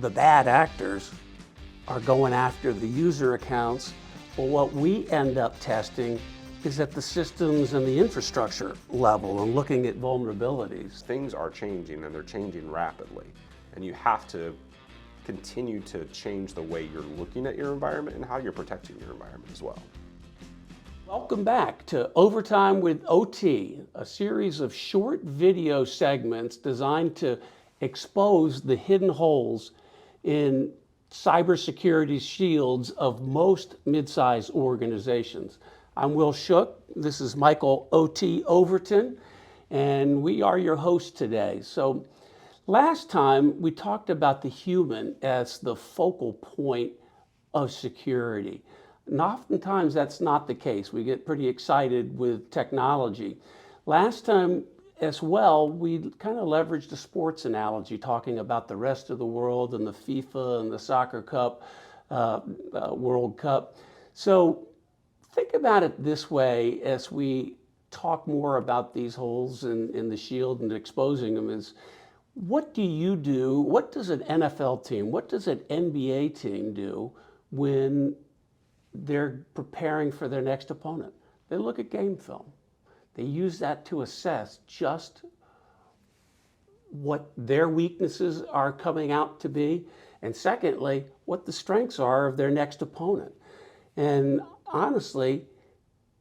the bad actors are going after the user accounts, but what we end up testing is at the systems and the infrastructure level and looking at vulnerabilities. Things are changing and they're changing rapidly, and you have to continue to change the way you're looking at your environment and how you're protecting your environment as well. Welcome back to Overtime with OT, a series of short video segments designed to expose the hidden holes in cybersecurity shields of most mid-sized organizations. I'm Will Shook. This is Michael O.T. Overton, and we are your hosts today. So last time we talked about the human as the focal point of security. And oftentimes that's not the case. We get pretty excited with technology. Last time as well, we kind of leveraged a sports analogy, talking about the rest of the world and the FIFA and the Soccer Cup, World Cup. So think about it this way as we talk more about these holes in the shield and exposing them is, what do you do? What does an NFL team, what does an NBA team do when they're preparing for their next opponent? They look at game film. They use that to assess just what their weaknesses are coming out to be, and secondly, what the strengths are of their next opponent. And honestly,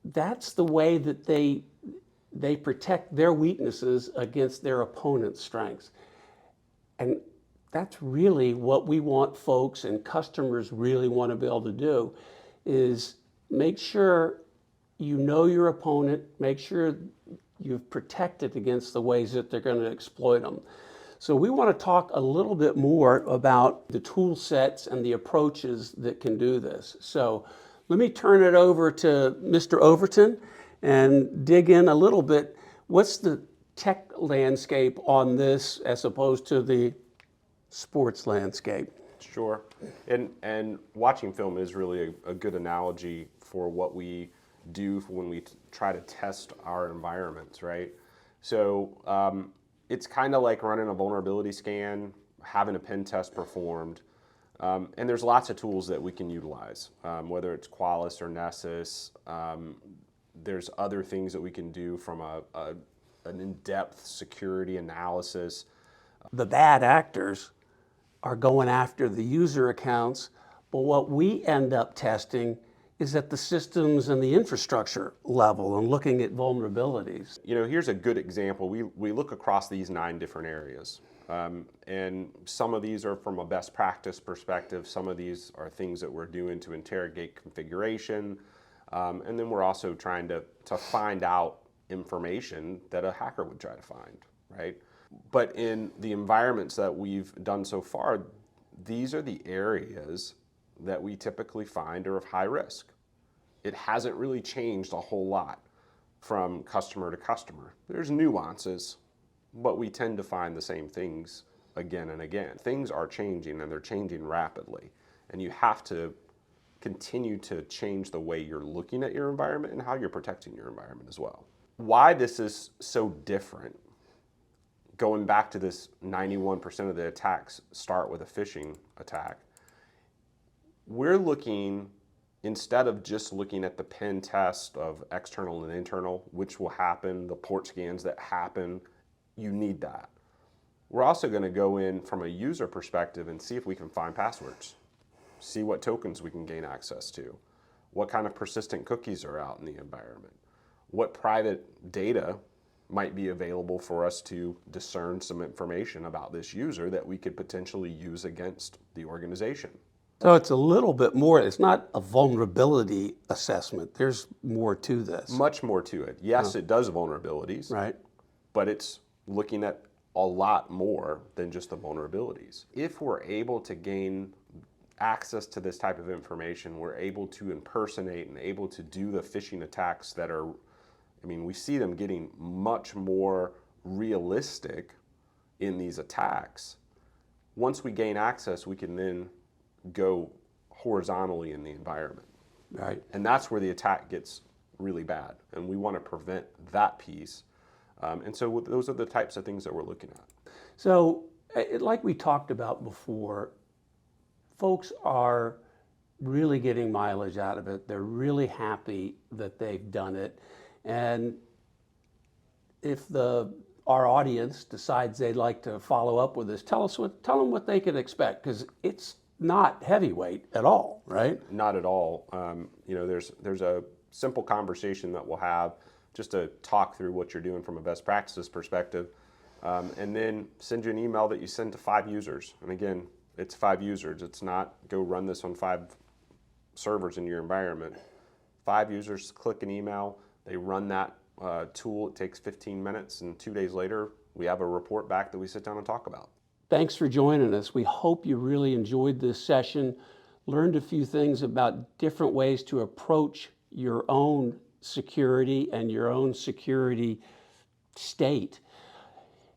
that's the way that they protect their weaknesses against their opponent's strengths. And that's really what we want folks and customers really want to be able to do, is make sure you know your opponent, make sure you've protected against the ways that they're going to exploit them. So we want to talk a little bit more about the tool sets and the approaches that can do this. So let me turn it over to Mr. Overton and dig in a little bit. What's the tech landscape on this as opposed to the sports landscape? Sure, and watching film is really a good analogy for what we do when we try to test our environments, right? So it's kind of like running a vulnerability scan, having a pen test performed, and there's lots of tools that we can utilize, whether it's Qualys or Nessus. There's other things that we can do from an in-depth security analysis. The bad actors are going after the user accounts, but what we end up testing is at the systems and the infrastructure level and looking at vulnerabilities. You know, here's a good example. We look across these 9 different areas, and some of these are from a best practice perspective. Some of these are things that we're doing to interrogate configuration, and then we're also trying to find out information that a hacker would try to find, right? But in the environments that we've done so far, these are the areas that we typically find are of high risk. It hasn't really changed a whole lot from customer to customer. There's nuances, but we tend to find the same things again and again. Things are changing and they're changing rapidly, and you have to continue to change the way you're looking at your environment and how you're protecting your environment as well. Why this is so different, going back to this 91% of the attacks start with a phishing attack, we're looking, instead of just looking at the pen test of external and internal, which will happen, the port scans that happen, you need that. We're also going to go in from a user perspective and see if we can find passwords, see what tokens we can gain access to, what kind of persistent cookies are out in the environment, what private data might be available for us to discern some information about this user that we could potentially use against the organization. So it's a little bit more, it's not a vulnerability assessment. There's more to this. Much more to it. Yes, it does vulnerabilities, right? But it's looking at a lot more than just the vulnerabilities. If we're able to gain access to this type of information, we're able to impersonate and able to do the phishing attacks that are, I mean, we see them getting much more realistic in these attacks. Once we gain access, we can then go horizontally in the environment. Right. And that's where the attack gets really bad. And we want to prevent that piece. And so those are the types of things that we're looking at. So like we talked about before, folks are really getting mileage out of it. They're really happy that they've done it. And if our audience decides they'd like to follow up with this, tell them what they can expect, because it's not heavyweight at all, right? Not at all. You know, there's a simple conversation that we'll have just to talk through what you're doing from a best practices perspective, and then send you an email that you send to 5 users. And again, it's 5 users. It's not go run this on 5 servers in your environment. 5 users click an email, they run that tool. It takes 15 minutes, and 2 days later, we have a report back that we sit down and talk about. Thanks for joining us. We hope you really enjoyed this session, learned a few things about different ways to approach your own security and your own security state.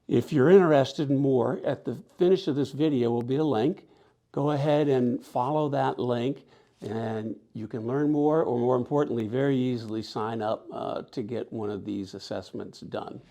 If you're interested in more, at the finish of this video will be a link. Go ahead and follow that link, and you can learn more, or more importantly, very easily sign up to get one of these assessments done.